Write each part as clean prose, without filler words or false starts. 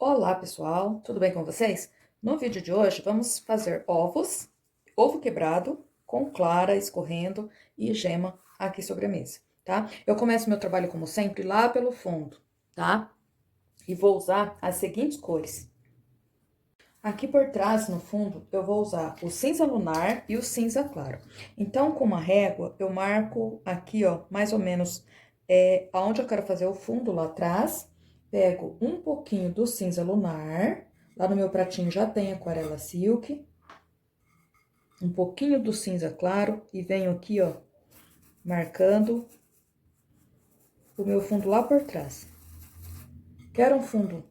Olá, pessoal, tudo bem com vocês? No vídeo de hoje, vamos fazer ovo quebrado com clara escorrendo e gema aqui sobre a mesa, tá? Eu começo meu trabalho, como sempre, lá pelo fundo, tá? E vou usar as seguintes cores. Aqui por trás, no fundo, eu vou usar o cinza lunar e o cinza claro. Então, com uma régua, eu marco aqui, ó, mais ou menos, aonde eu quero fazer o fundo lá atrás. Pego um pouquinho do cinza lunar, lá no meu pratinho já tem aquarela silk. Um pouquinho do cinza claro e venho aqui, ó, marcando o meu fundo lá por trás. Quero um fundo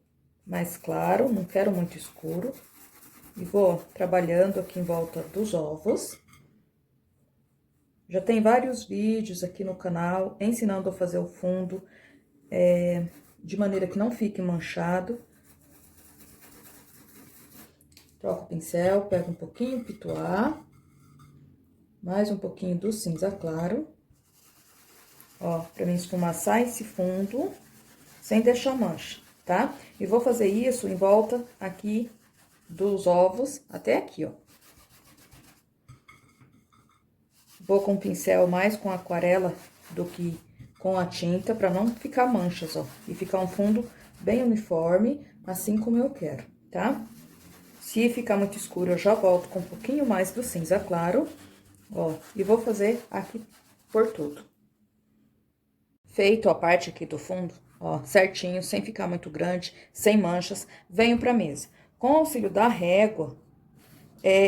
mais claro, não quero muito escuro. E vou trabalhando aqui em volta dos ovos. Já tem vários vídeos aqui no canal ensinando a fazer o fundo de maneira que não fique manchado. Troco o pincel, pego um pouquinho pituá, mais um pouquinho do cinza claro. Ó, pra mim esfumaçar esse fundo sem deixar mancha, tá? E vou fazer isso em volta aqui dos ovos, até aqui, ó. Vou com o pincel mais com aquarela do que com a tinta, pra não ficar manchas, ó. E ficar um fundo bem uniforme, assim como eu quero, tá? Se ficar muito escuro, eu já volto com um pouquinho mais do cinza claro, ó. E vou fazer aqui por tudo. Feito a parte aqui do fundo, ó, certinho, sem ficar muito grande, sem manchas, venho pra mesa. Com o auxílio da régua,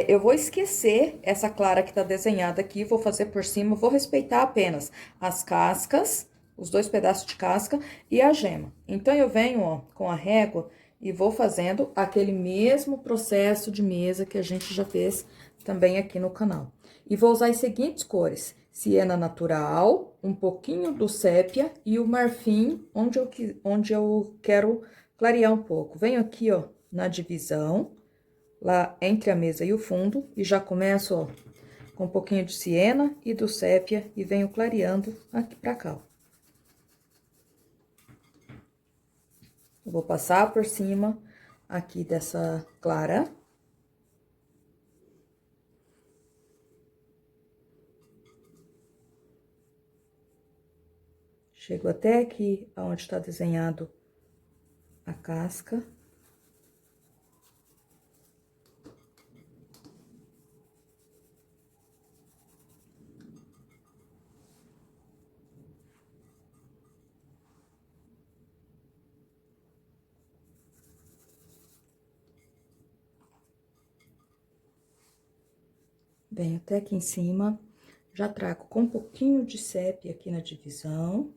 eu vou esquecer essa clara que tá desenhada aqui, vou fazer por cima, vou respeitar apenas as cascas, os dois pedaços de casca e a gema. Então, eu venho, ó, com a régua e vou fazendo aquele mesmo processo de mesa que a gente já fez também aqui no canal. E vou usar as seguintes cores: siena natural, um pouquinho do sépia e o marfim, onde eu quero clarear um pouco. Venho aqui, ó, na divisão, lá entre a mesa e o fundo, e já começo, ó, com um pouquinho de siena e do sépia, e venho clareando aqui pra cá, ó. Eu vou passar por cima aqui dessa clara. Chego até aqui, onde tá desenhado a casca. Venho até aqui em cima, já trago com um pouquinho de sépia aqui na divisão.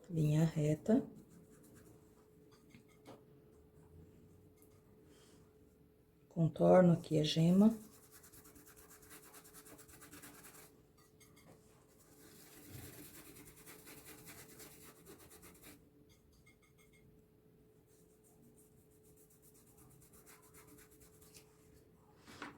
Linha reta. Contorno aqui a gema.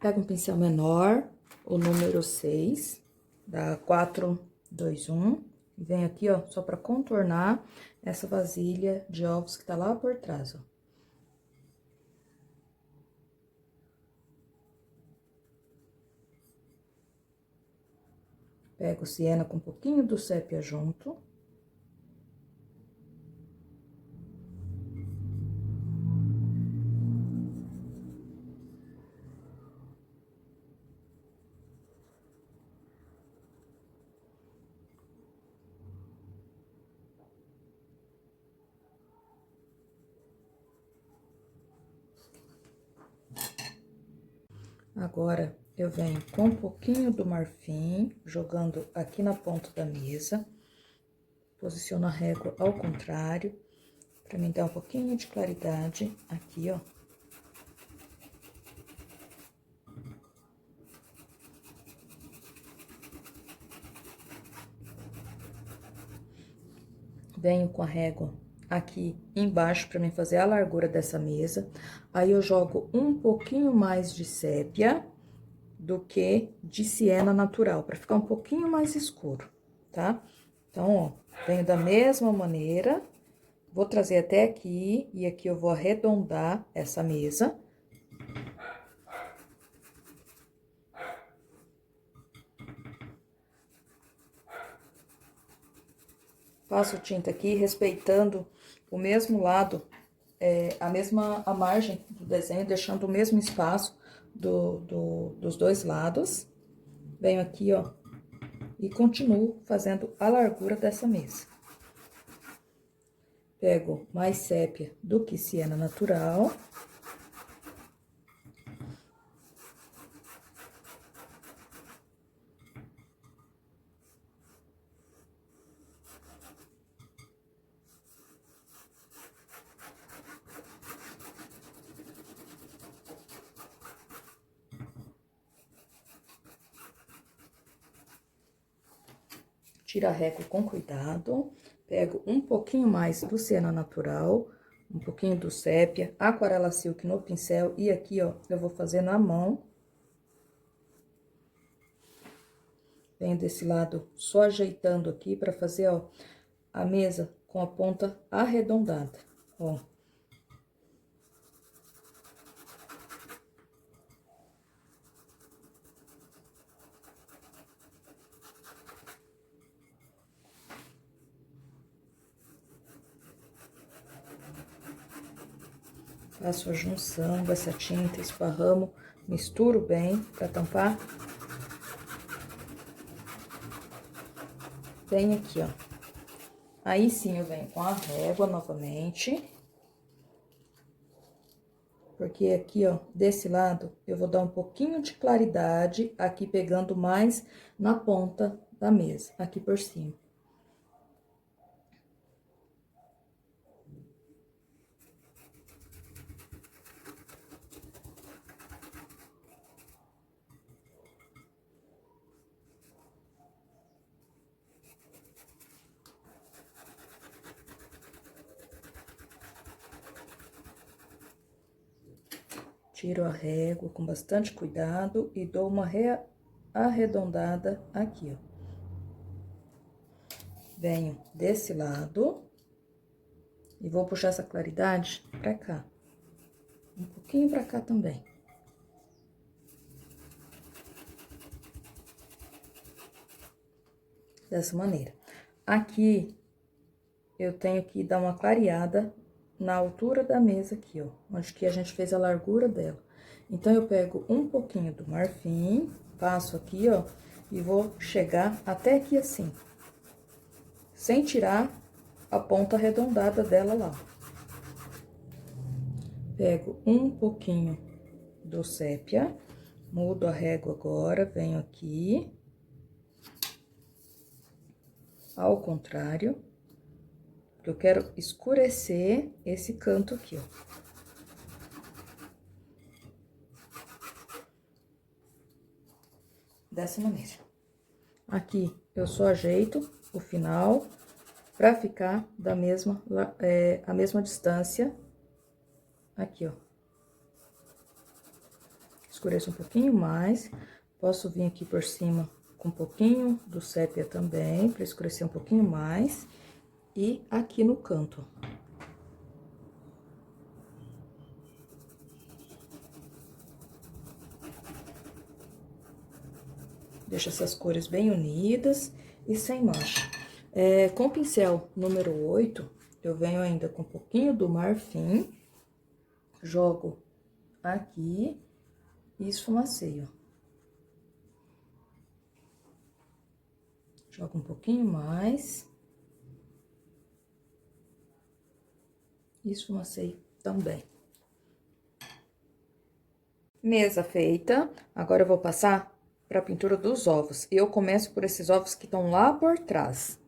Pego um pincel menor, o número 6, da 421, e venho aqui, ó, só pra contornar essa vasilha de ovos que tá lá por trás, ó. Pego siena com um pouquinho do sépia junto. Agora, eu venho com um pouquinho do marfim, jogando aqui na ponta da mesa. Posiciono a régua ao contrário, pra mim dar um pouquinho de claridade aqui, ó. Venho com a régua aqui embaixo pra mim fazer a largura dessa mesa. Aí, eu jogo um pouquinho mais de sépia do que de siena natural, pra ficar um pouquinho mais escuro, tá? Então, ó, venho da mesma maneira, Vou trazer até aqui, e aqui eu vou arredondar essa mesa. Passo tinta aqui, respeitando o mesmo lado, a margem do desenho, deixando o mesmo espaço dos dois lados. Venho aqui, ó, e continuo fazendo a largura dessa mesa. Pego mais sépia do que siena natural. Tira a régua com cuidado, pego um pouquinho mais do siena natural, um pouquinho do sépia, aquarela silk no pincel, e aqui, ó, eu vou fazer na mão. Venho desse lado só ajeitando aqui pra fazer, ó, a mesa com a ponta arredondada, ó. Faço a junção dessa tinta, esparramo, misturo bem pra tampar. Venho aqui, ó. Aí sim eu venho com a régua novamente. Porque aqui, ó, desse lado, eu vou dar um pouquinho de claridade, aqui pegando mais na ponta da mesa, aqui por cima. Tiro a régua com bastante cuidado e dou uma arredondada aqui, ó. Venho desse lado e vou puxar essa claridade pra cá. Um pouquinho pra cá também. Dessa maneira. Aqui, eu tenho que dar uma clareada na altura da mesa aqui, ó, onde que a gente fez a largura dela. Então, eu pego um pouquinho do marfim, passo aqui, ó, e vou chegar até aqui assim, sem tirar a ponta arredondada dela lá. Pego um pouquinho do sépia, mudo a régua agora, venho aqui, ao contrário, porque eu quero escurecer esse canto aqui, ó. Dessa maneira. Aqui, eu só ajeito o final pra ficar da mesma, a mesma distância. Aqui, ó. Escureço um pouquinho mais. Posso vir aqui por cima com um pouquinho do sépia também, pra escurecer um pouquinho mais. E aqui no canto, ó. Deixa essas cores bem unidas e sem mancha. Com o pincel número 8, eu venho ainda com um pouquinho do marfim, jogo aqui e esfumaceio. Jogo um pouquinho mais. E esfumaceio também. Mesa feita, agora eu vou passar para a pintura dos ovos. E eu começo por esses ovos que estão lá por trás.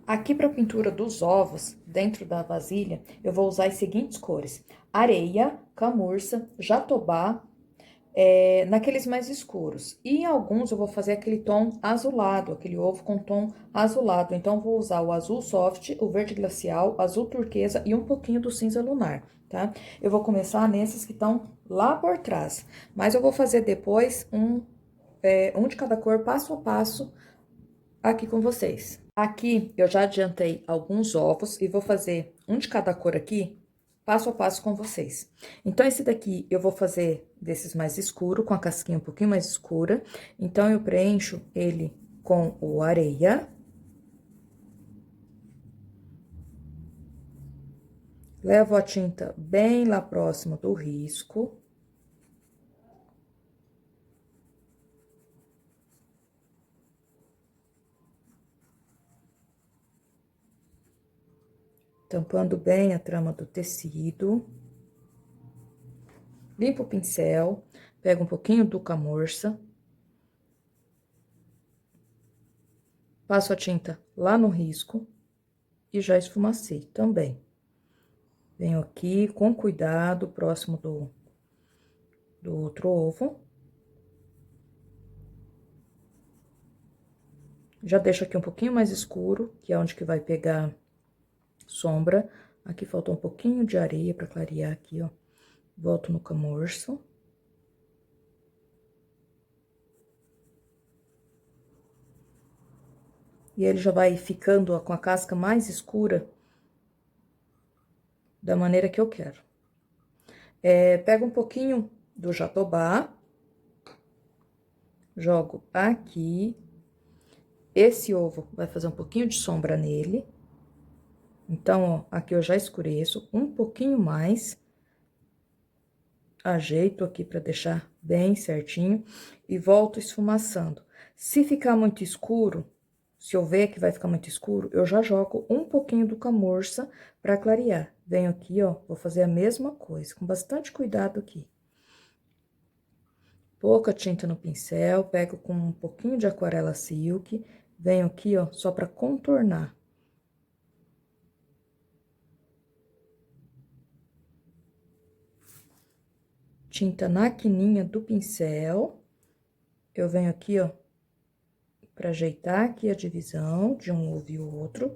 Aqui para a pintura dos ovos, dentro da vasilha, eu vou usar as seguintes cores: areia, camurça, jatobá, naqueles mais escuros. E em alguns eu vou fazer aquele tom azulado, aquele ovo com tom azulado. Então, vou usar o azul soft, o verde glacial, azul turquesa e um pouquinho do cinza lunar, tá? Eu vou começar nesses que estão lá por trás, mas eu vou fazer depois um de cada cor, passo a passo, aqui com vocês. Aqui eu já adiantei alguns ovos e vou fazer um de cada cor aqui, passo a passo com vocês. Então, esse daqui eu vou fazer desses mais escuro, com a casquinha um pouquinho mais escura. Então, eu preencho ele com o areia. Levo a tinta bem lá próximo do risco. Tampando bem a trama do tecido. Limpo o pincel, pego um pouquinho do camurça. Passo a tinta lá no risco e já esfumacei também. Venho aqui com cuidado, próximo do outro ovo. Já deixo aqui um pouquinho mais escuro, que é onde que vai pegar sombra. Aqui faltou um pouquinho de areia pra clarear aqui, ó. Volto no camurça. E ele já vai ficando ó, com a casca mais escura, da maneira que eu quero. Pego um pouquinho do jatobá, jogo aqui. Esse ovo vai fazer um pouquinho de sombra nele. Então, ó, aqui eu já escureço um pouquinho mais. Ajeito aqui pra deixar bem certinho e volto esfumaçando. Se ficar muito escuro, se eu ver que vai ficar muito escuro, eu já jogo um pouquinho do camurça pra clarear. Venho aqui, ó, vou fazer a mesma coisa, com bastante cuidado aqui. Pouca tinta no pincel, pego com um pouquinho de aquarela silk, venho aqui, ó, só pra contornar. Tinta na quininha do pincel, eu venho aqui, ó, pra ajeitar aqui a divisão de um ovo e o outro.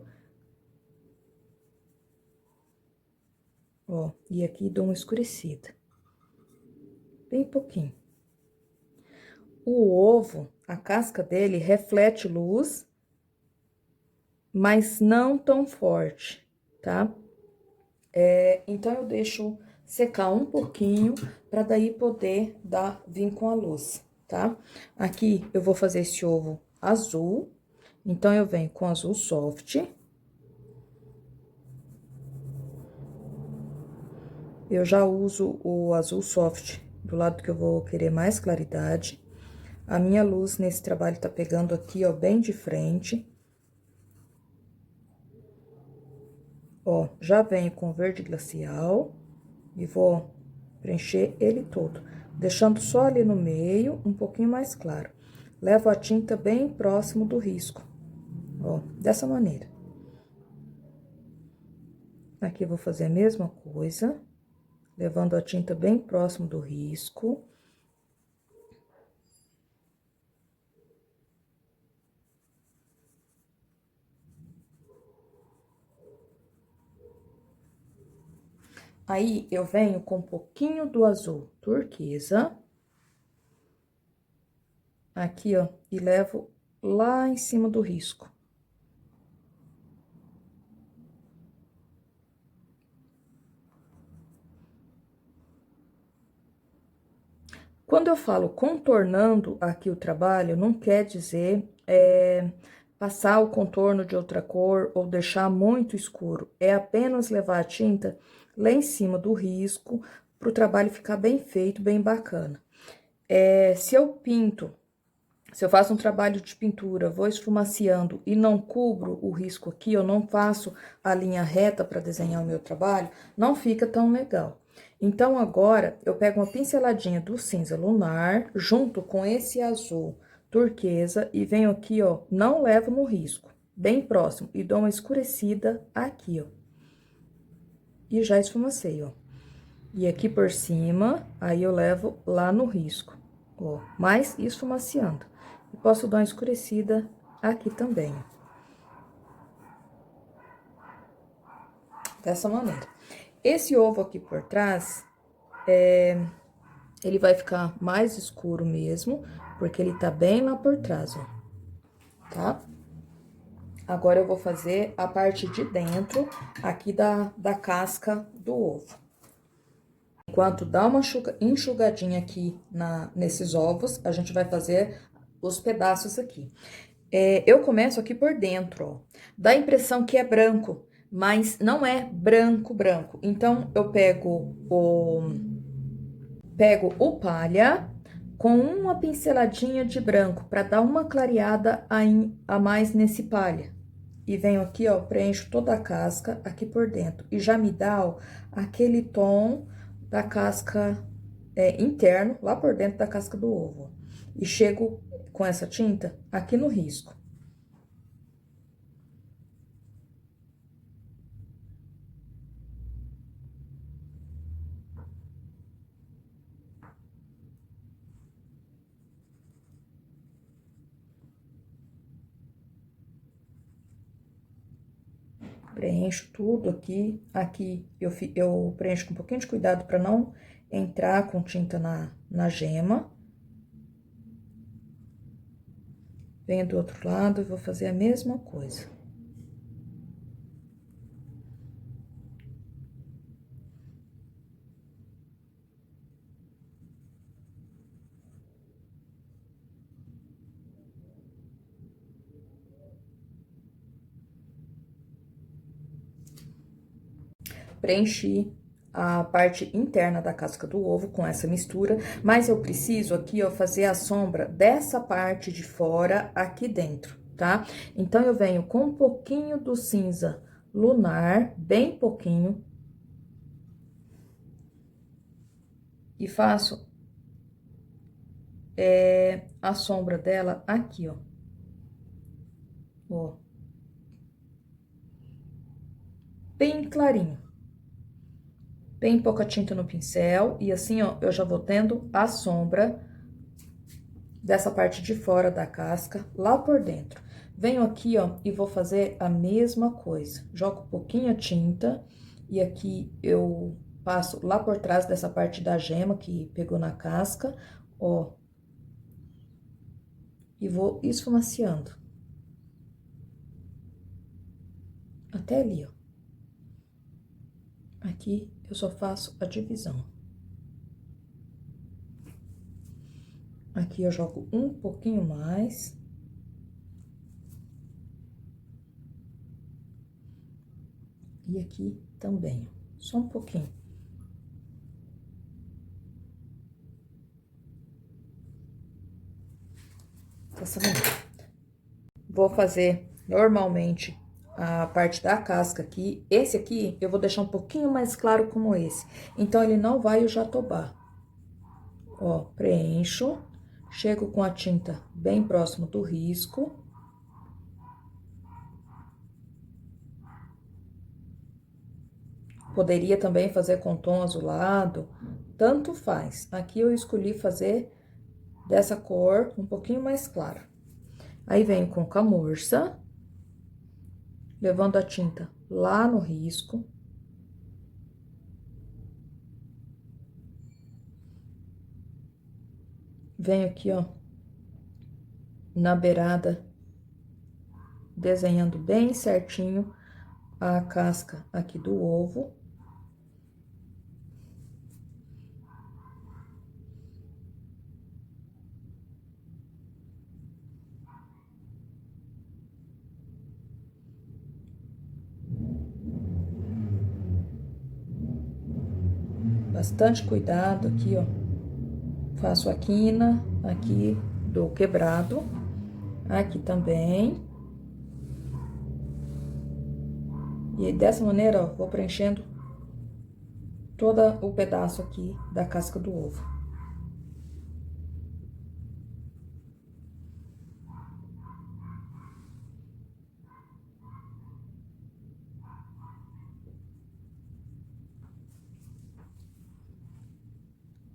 Ó, e aqui dou uma escurecida. Bem pouquinho. O ovo, a casca dele reflete luz, mas não tão forte, tá? Então, eu deixo secar um pouquinho, pra daí poder vir com a luz, tá? Aqui, eu vou fazer esse ovo azul, então, eu venho com azul soft. Eu já uso o azul soft do lado que eu vou querer mais claridade. A minha luz nesse trabalho tá pegando aqui, ó, bem de frente. Ó, já venho com verde glacial e vou preencher ele todo, deixando só ali no meio um pouquinho mais claro. Levo a tinta bem próximo do risco, ó, dessa maneira. Aqui eu vou fazer a mesma coisa, levando a tinta bem próximo do risco. Aí, eu venho com um pouquinho do azul turquesa. Aqui, ó, e levo lá em cima do risco. Quando eu falo contornando aqui o trabalho, não quer dizer passar o contorno de outra cor ou deixar muito escuro. É apenas levar a tinta lá em cima do risco, para o trabalho ficar bem feito, bem bacana. Se eu pinto, se eu faço um trabalho de pintura, vou esfumaciando e não cubro o risco aqui, eu não faço a linha reta para desenhar o meu trabalho, não fica tão legal. Então, agora, eu pego uma pinceladinha do cinza lunar, junto com esse azul turquesa, e venho aqui, ó, não levo no risco, bem próximo, e dou uma escurecida aqui, ó. E já esfumacei, ó. E aqui por cima, aí eu levo lá no risco, ó, mais esfumaciando. E posso dar uma escurecida aqui também, dessa maneira. Esse ovo aqui por trás, ele vai ficar mais escuro mesmo, porque ele tá bem lá por trás, ó, tá? Agora eu vou fazer a parte de dentro aqui da casca do ovo. Enquanto dá uma enxugadinha aqui nesses ovos, a gente vai fazer os pedaços aqui. Eu começo aqui por dentro, ó. Dá a impressão que é branco, mas não é branco, branco. Então, eu pego o palha com uma pinceladinha de branco para dar uma clareada a mais nesse palha. E venho aqui, ó, preencho toda a casca aqui por dentro. E já me dá, ó, aquele tom da casca interno, lá por dentro da casca do ovo. E chego com essa tinta aqui no risco. Preencho tudo aqui. Aqui eu preencho com um pouquinho de cuidado para não entrar com tinta na gema. Venho do outro lado e vou fazer a mesma coisa. Preenchi a parte interna da casca do ovo com essa mistura, mas eu preciso aqui, ó, fazer a sombra dessa parte de fora aqui dentro, tá? Então, eu venho com um pouquinho do cinza lunar, bem pouquinho, e faço a sombra dela aqui, ó. Ó. Bem clarinho. Bem pouca tinta no pincel, e assim, ó, eu já vou tendo a sombra dessa parte de fora da casca, lá por dentro. Venho aqui, ó, e vou fazer a mesma coisa. Jogo um pouquinho a tinta, e aqui eu passo lá por trás dessa parte da gema que pegou na casca, ó. E vou esfumaciando. Até ali, ó. Aqui eu só faço a divisão. Aqui eu jogo um pouquinho mais. E aqui também, só um pouquinho. Dessa maneira. Vou fazer normalmente a parte da casca aqui. Esse aqui eu vou deixar um pouquinho mais claro como esse. Então, ele não vai o jatobá. Ó, preencho. Chego com a tinta bem próximo do risco. Poderia também fazer com tom azulado, tanto faz. Aqui eu escolhi fazer dessa cor um pouquinho mais clara. Aí, venho com camurça, levando a tinta lá no risco. Venho aqui, ó, na beirada, desenhando bem certinho a casca aqui do ovo. Bastante cuidado aqui, ó. Faço a quina aqui do quebrado, aqui também. E dessa maneira, ó, vou preenchendo todo o pedaço aqui da casca do ovo.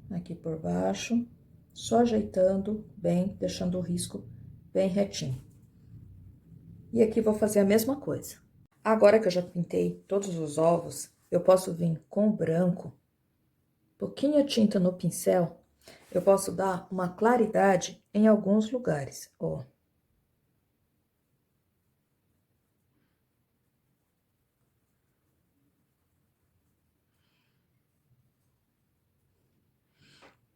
Aqui por baixo, só ajeitando bem, deixando o risco bem retinho. E aqui vou fazer a mesma coisa. Agora que eu já pintei todos os ovos, eu posso vir com o branco, pouquinha tinta no pincel, eu posso dar uma claridade em alguns lugares, ó.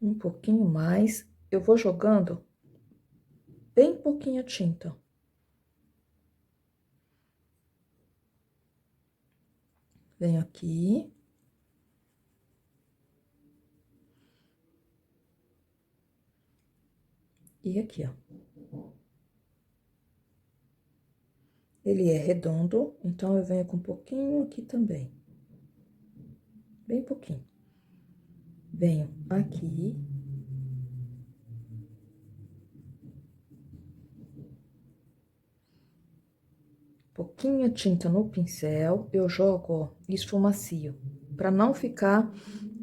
um pouquinho mais. Eu vou jogando bem pouquinha tinta. Venho aqui. E aqui, ó. Ele é redondo, então eu venho com um pouquinho aqui também. Bem pouquinho. Venho aqui. Pouquinha tinta no pincel, eu jogo, ó, esfumacio, pra não ficar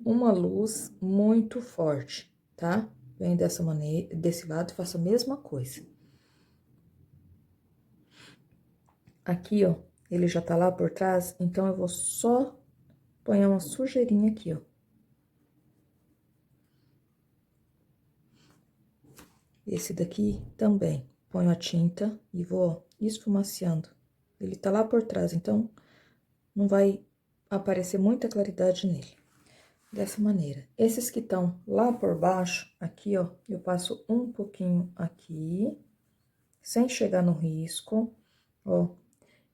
uma luz muito forte, tá? Venho dessa maneira, desse lado e faço a mesma coisa. Aqui, ó, ele já tá lá por trás, então eu vou só pôr uma sujeirinha aqui, ó. Esse daqui também, ponho a tinta e vou esfumaciando. Ele tá lá por trás, então não vai aparecer muita claridade nele. Dessa maneira. Esses que estão lá por baixo, aqui, ó, eu passo um pouquinho aqui, sem chegar no risco, ó,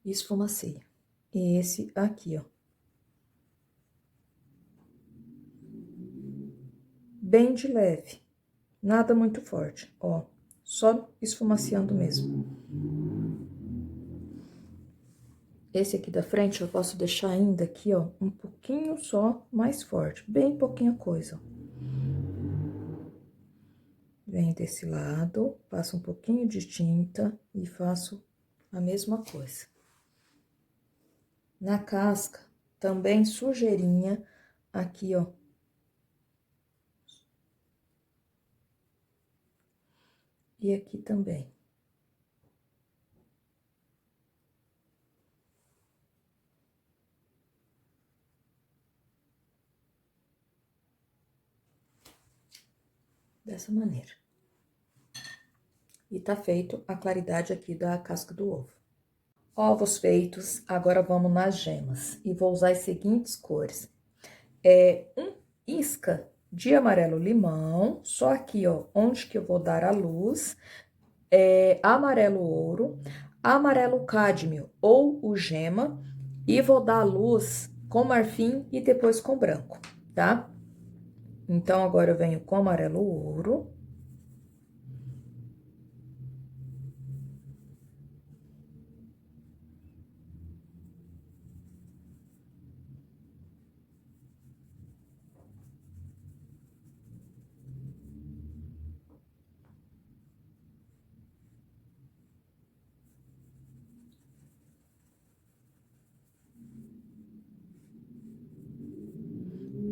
e esfumaceia. E esse aqui, ó. Bem de leve, nada muito forte, ó, só esfumaciando mesmo. Esse aqui da frente eu posso deixar ainda aqui, ó, um pouquinho só mais forte, bem pouquinha coisa. Venho desse lado, passo um pouquinho de tinta e faço a mesma coisa. Na casca, também sujeirinha aqui, ó. E aqui também. Dessa maneira. E tá feito a claridade aqui da casca do ovo. Ovos feitos, agora vamos nas gemas. E vou usar as seguintes cores. Um isca de amarelo limão, só aqui, ó, onde que eu vou dar a luz, amarelo ouro, amarelo cádmio ou o gema, e vou dar a luz com marfim e depois com branco, tá? Então, agora eu venho com amarelo ouro.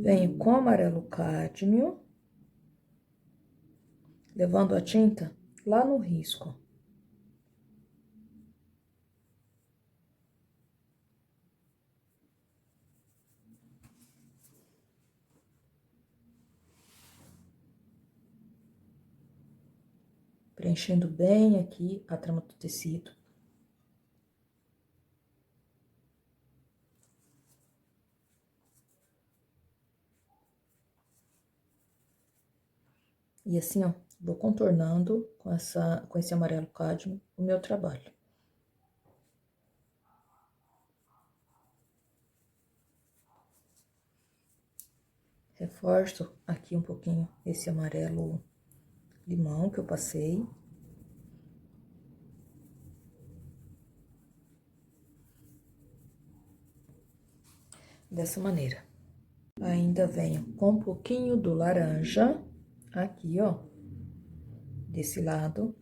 Venho com amarelo cádmio, levando a tinta lá no risco. Preenchendo bem aqui a trama do tecido. E assim, ó, vou contornando com esse amarelo cádmio o meu trabalho. Reforço aqui um pouquinho esse amarelo limão que eu passei. Dessa maneira. Ainda venho com um pouquinho do laranja, aqui, ó, desse lado.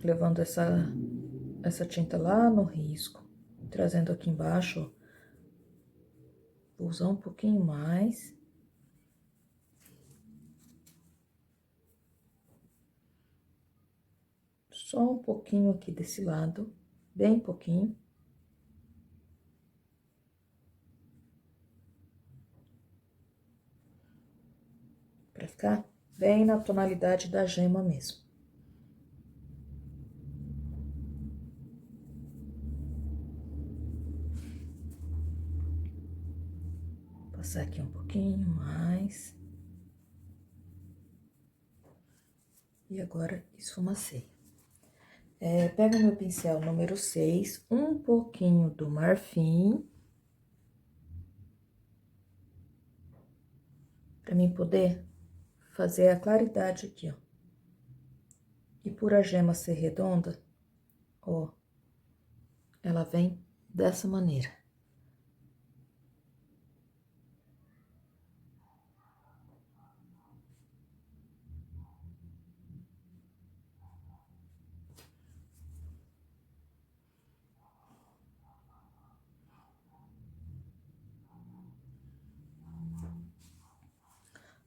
Levando essa tinta lá no risco, trazendo aqui embaixo, ó. Vou usar um pouquinho mais. Só um pouquinho aqui desse lado, bem pouquinho. Pra ficar bem na tonalidade da gema mesmo. Passar aqui um pouquinho mais. E agora, esfumacei. Pego meu pincel número 6, um pouquinho do marfim. Pra mim poder fazer a claridade aqui, ó. E por a gema ser redonda, ó, ela vem dessa maneira.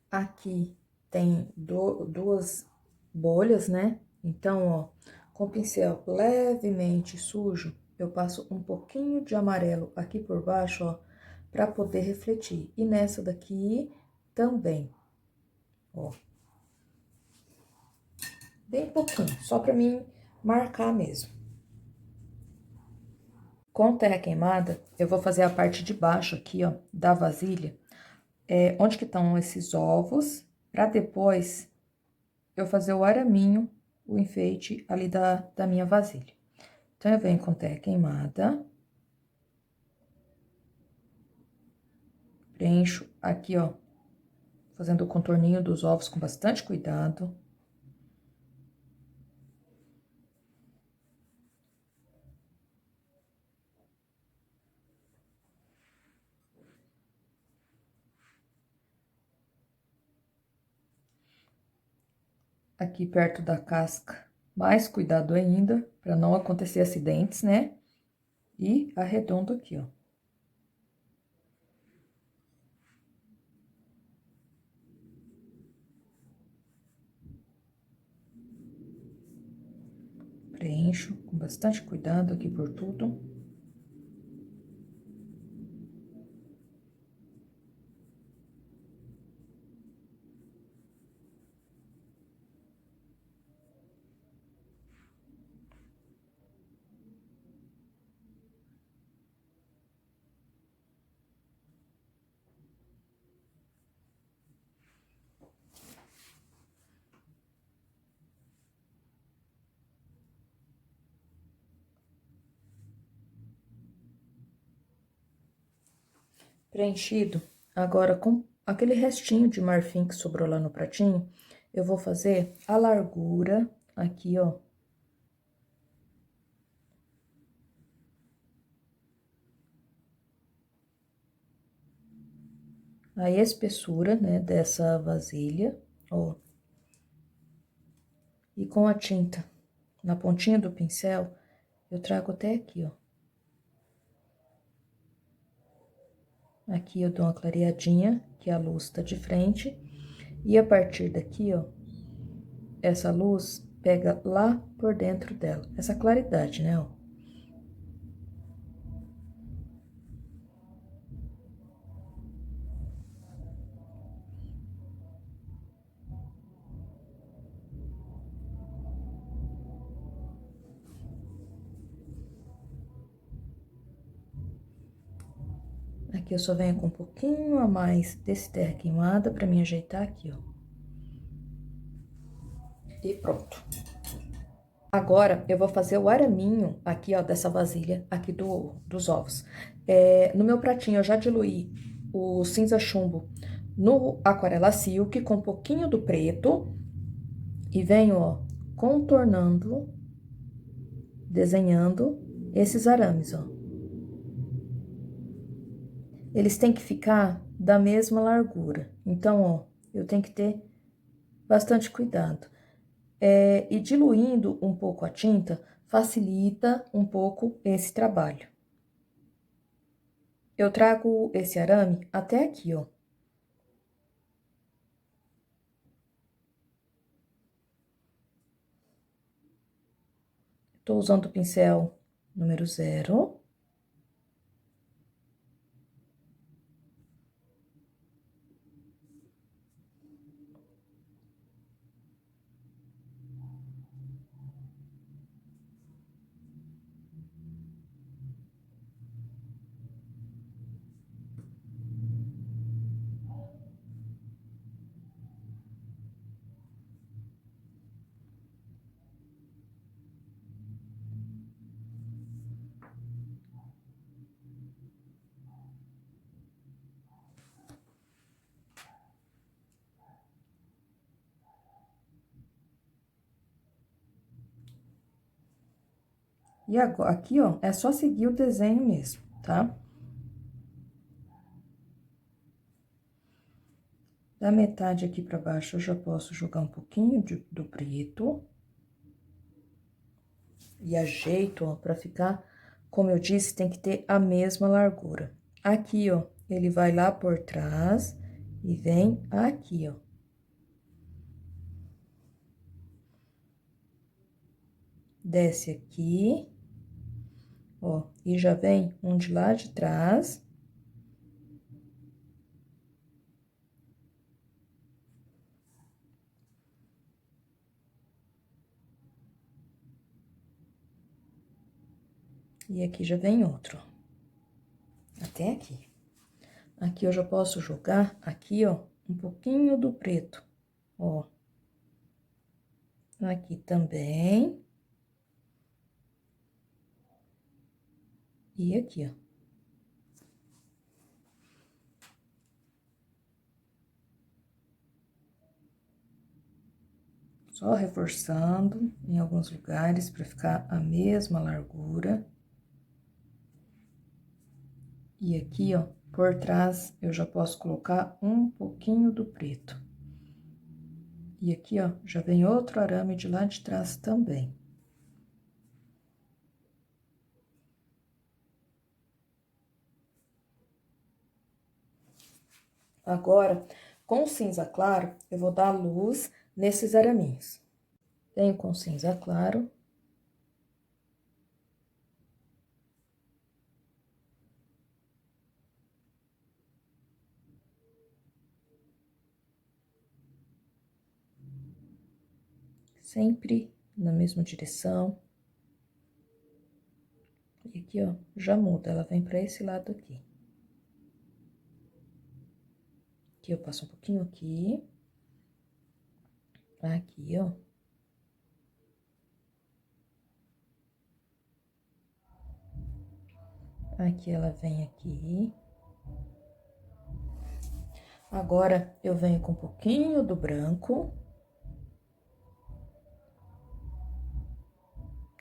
Aqui tem duas bolhas, né? Então, ó, com o pincel levemente sujo, eu passo um pouquinho de amarelo aqui por baixo, ó, pra poder refletir. E nessa daqui também, ó. Bem pouquinho, só pra mim marcar mesmo. Com terra queimada, eu vou fazer a parte de baixo aqui, ó, da vasilha. Onde que estão esses ovos, pra depois eu fazer o araminho, o enfeite ali da minha vasilha. Então, eu venho com terra queimada. Preencho aqui, ó, fazendo o contorninho dos ovos com bastante cuidado. Aqui perto da casca, mais cuidado ainda, para não acontecer acidentes, né? E arredondo aqui, ó. Preencho com bastante cuidado aqui por tudo. Preenchido, agora com aquele restinho de marfim que sobrou lá no pratinho, eu vou fazer a largura aqui, ó. A espessura, né, dessa vasilha, ó. E com a tinta na pontinha do pincel, eu trago até aqui, ó. Aqui eu dou uma clareadinha, que a luz tá de frente. E a partir daqui, ó, essa luz pega lá por dentro dela. Essa claridade, né, ó. Aqui eu só venho com um pouquinho a mais desse terra queimada pra me ajeitar aqui, ó. E pronto. Agora, eu vou fazer o araminho aqui, ó, dessa vasilha aqui dos ovos. No meu pratinho, eu já diluí o cinza chumbo no aquarela silk com um pouquinho do preto. E venho, ó, contornando, desenhando esses arames, ó. Eles têm que ficar da mesma largura. Então, ó, eu tenho que ter bastante cuidado. E diluindo um pouco a tinta, facilita um pouco esse trabalho. Eu trago esse arame até aqui, ó. Tô usando o pincel número 0. E agora, aqui, ó, é só seguir o desenho mesmo, tá? Da metade aqui pra baixo, eu já posso jogar um pouquinho do preto. E ajeito, ó, pra ficar, como eu disse, tem que ter a mesma largura. Aqui, ó, ele vai lá por trás e vem aqui, ó. Desce aqui, ó, e já vem um de lá de trás. E aqui já vem outro, ó. Até aqui. Aqui eu já posso jogar, aqui, ó, um pouquinho do preto, ó. Aqui também. E aqui, ó. Só reforçando em alguns lugares para ficar a mesma largura. E aqui, ó, por trás, eu já posso colocar um pouquinho do preto. E aqui, ó, já vem outro arame de lá de trás também. Agora, com o cinza claro, eu vou dar luz nesses araminhos. Venho com cinza claro. Sempre na mesma direção. E aqui, ó, já muda, ela vem pra esse lado aqui. Aqui eu passo um pouquinho aqui. Aqui, ó. Aqui ela vem aqui. Agora, eu venho com um pouquinho do branco.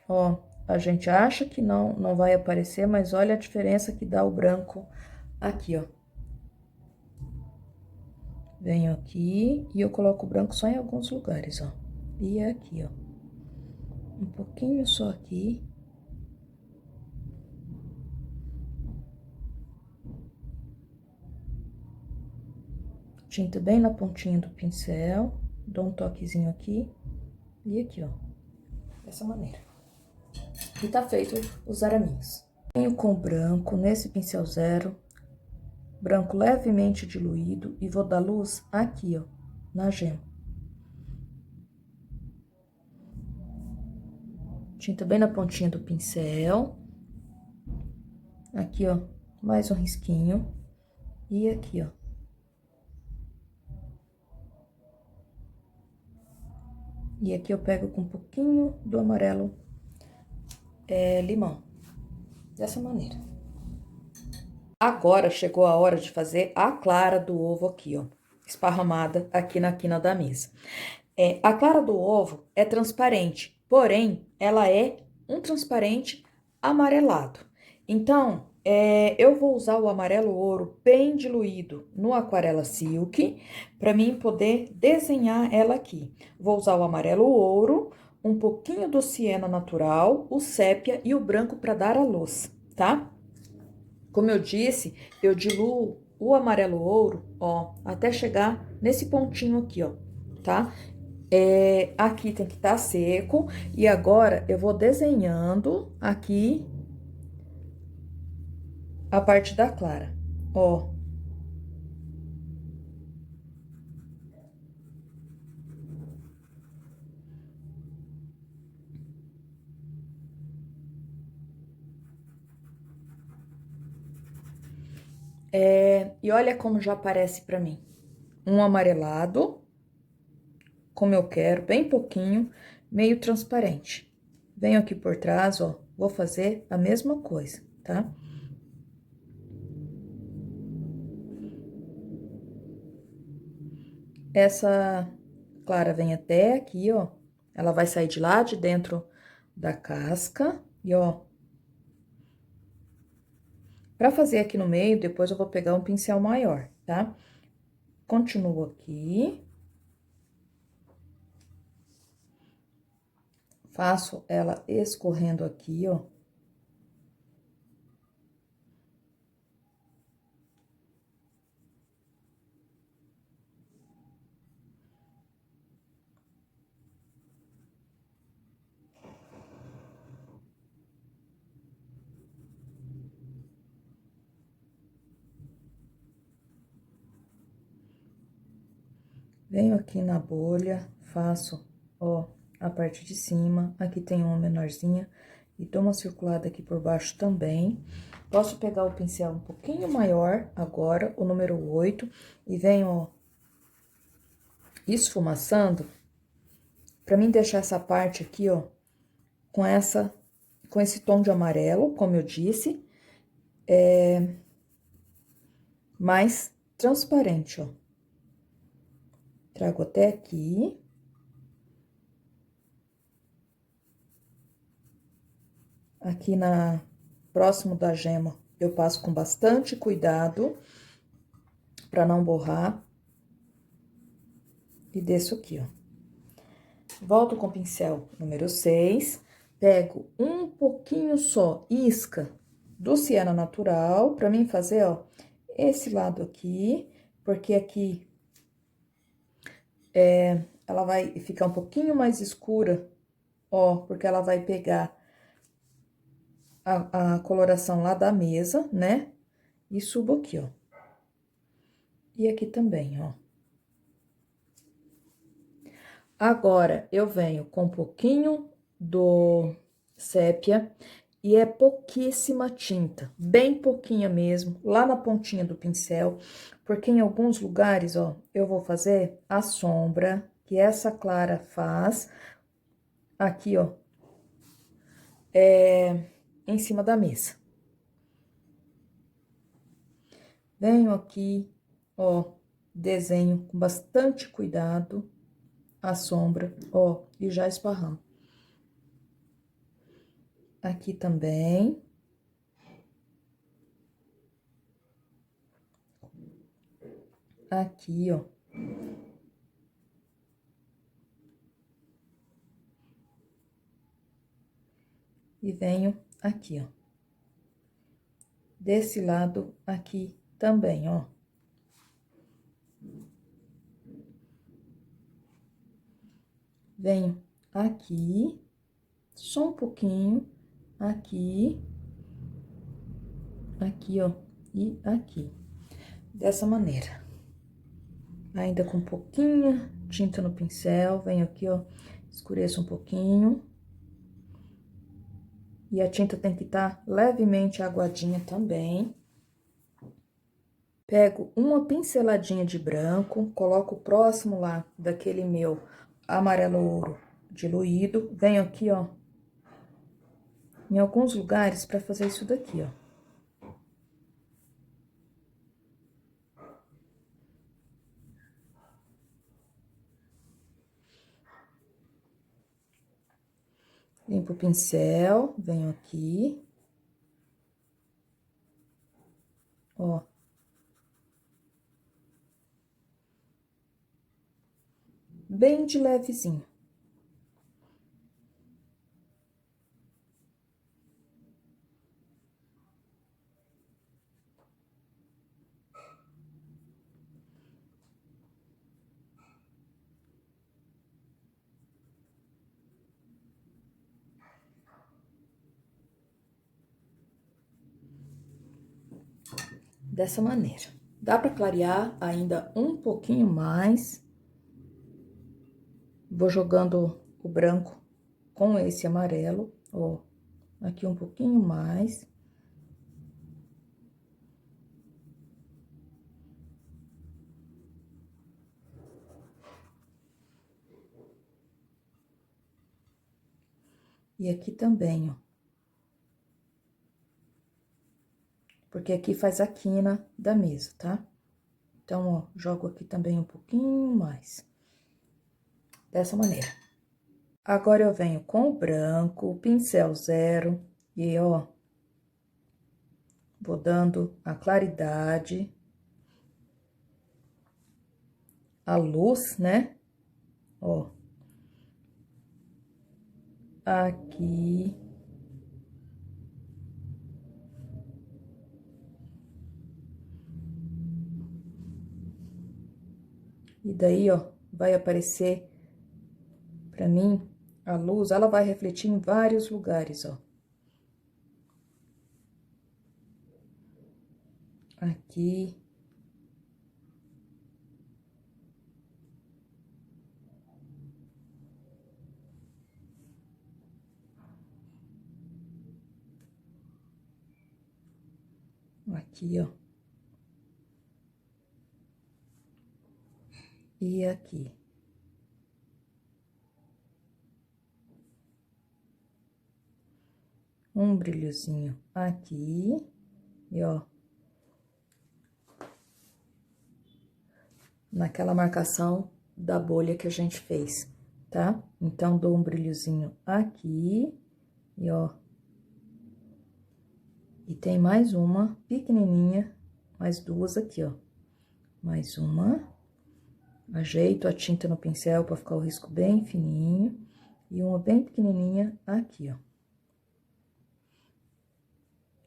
Ó, a gente acha que não vai aparecer, mas olha a diferença que dá o branco aqui, ó. Venho aqui e eu coloco o branco só em alguns lugares, ó. E aqui, ó. Um pouquinho só aqui. Tinta bem na pontinha do pincel. Dou um toquezinho aqui. E aqui, ó. Dessa maneira. E tá feito os araminhos. Venho com o branco nesse pincel zero. Branco levemente diluído. E vou dar luz aqui, ó. Na gema. Tinta bem na pontinha do pincel. Aqui, ó, mais um risquinho. E aqui, ó. E aqui eu pego com um pouquinho do amarelo limão. Dessa maneira. Agora chegou a hora de fazer a clara do ovo aqui, ó. Esparramada aqui na quina da mesa. A clara do ovo é transparente, porém, ela é um transparente amarelado. Então, eu vou usar o amarelo ouro bem diluído no Aquarela Silk, para mim poder desenhar ela aqui. Vou usar o amarelo ouro, um pouquinho do siena natural, o sépia e o branco para dar a luz, tá? Como eu disse, eu diluo o amarelo ouro, ó, até chegar nesse pontinho aqui, ó, tá? Aqui tem que estar seco, e agora eu vou desenhando aqui a parte da clara, ó. E olha como já aparece pra mim. Um amarelado, como eu quero, bem pouquinho, meio transparente. Venho aqui por trás, ó, vou fazer a mesma coisa, tá? Essa clara vem até aqui, ó. Ela vai sair de lá de dentro da casca E, ó, pra fazer aqui no meio, depois eu vou pegar um pincel maior, tá? Continuo aqui. Faço ela escorrendo aqui, ó. Venho aqui na bolha, faço, ó, a parte de cima. Aqui tem uma menorzinha e dou uma circulada aqui por baixo também. Posso pegar o pincel um pouquinho maior agora, o número 8, e venho, ó, esfumaçando, pra mim deixar essa parte aqui, ó, com esse tom de amarelo, como eu disse, mais transparente, ó. Trago até aqui. Aqui próximo da gema, eu passo com bastante cuidado para não borrar. E desço aqui, ó. Volto com o pincel número 6, pego um pouquinho só isca do Siena Natural, pra mim fazer, ó, esse lado aqui, porque aqui ela vai ficar um pouquinho mais escura, ó, porque ela vai pegar a coloração lá da mesa, né? E subo aqui, ó. E aqui também, ó. Agora, eu venho com um pouquinho do sépia e é pouquíssima tinta, bem pouquinha mesmo, lá na pontinha do pincel, porque em alguns lugares, ó, eu vou fazer a sombra que essa clara faz aqui, ó, em cima da mesa. Venho aqui, ó, desenho com bastante cuidado a sombra, ó, e já esparramo. Aqui também. Aqui, ó. E venho aqui, ó. Desse lado aqui também, ó. Venho aqui, só um pouquinho, aqui, aqui, ó, e aqui. Dessa maneira. Ainda com pouquinha tinta no pincel, venho aqui, ó, escureço um pouquinho. E a tinta tem que estar levemente aguadinha também. Pego uma pinceladinha de branco, coloco próximo lá daquele meu amarelo ouro diluído. Venho aqui, ó, em alguns lugares para fazer isso daqui, ó. Limpo o pincel, venho aqui. Ó. Bem de levezinho. Dessa maneira. Dá pra clarear ainda um pouquinho mais. Vou jogando o branco com esse amarelo, ó. Aqui um pouquinho mais. E aqui também, ó. Porque aqui faz a quina da mesa, tá? Então, ó, jogo aqui também um pouquinho mais. Dessa maneira. Agora, eu venho com o branco, pincel zero, E, ó, vou dando a claridade, a luz, né? Ó. Aqui. E daí, ó, vai aparecer pra mim a luz, ela vai refletir em vários lugares, ó. Aqui. Aqui, ó. E aqui. Um brilhozinho aqui. E, ó. Naquela marcação da bolha que a gente fez, tá? Então, dou um brilhozinho aqui. E, ó. E tem mais uma pequenininha, mais duas aqui, ó. Mais uma. Ajeito a tinta no pincel para ficar o risco bem fininho. E uma bem pequenininha aqui, ó.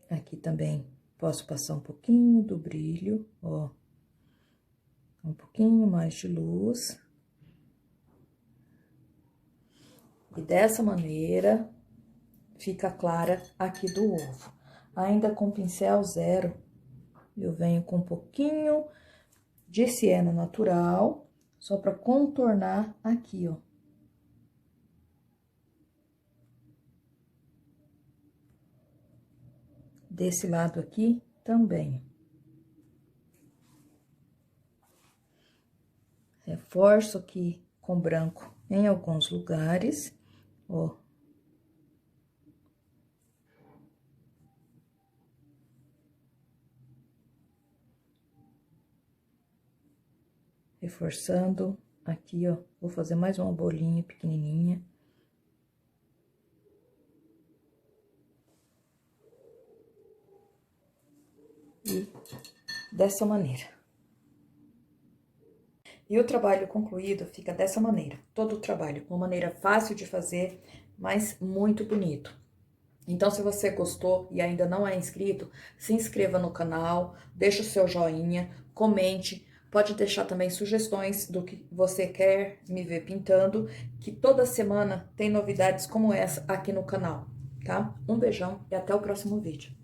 Aqui também posso passar um pouquinho do brilho, ó. Um pouquinho mais de luz. E dessa maneira, fica clara aqui do ovo. Ainda com pincel zero, eu venho com um pouquinho de siena natural, só para contornar aqui, ó. Desse lado aqui também. Reforço aqui com branco em alguns lugares, ó. Reforçando aqui, ó. Vou fazer mais uma bolinha pequenininha. E dessa maneira. E o trabalho concluído fica dessa maneira. Todo o trabalho, uma maneira fácil de fazer, mas muito bonito. Então, se você gostou e ainda não é inscrito, se inscreva no canal, deixa o seu joinha, comente, pode deixar também sugestões do que você quer me ver pintando, que toda semana tem novidades como essa aqui no canal, tá? Um beijão e até o próximo vídeo.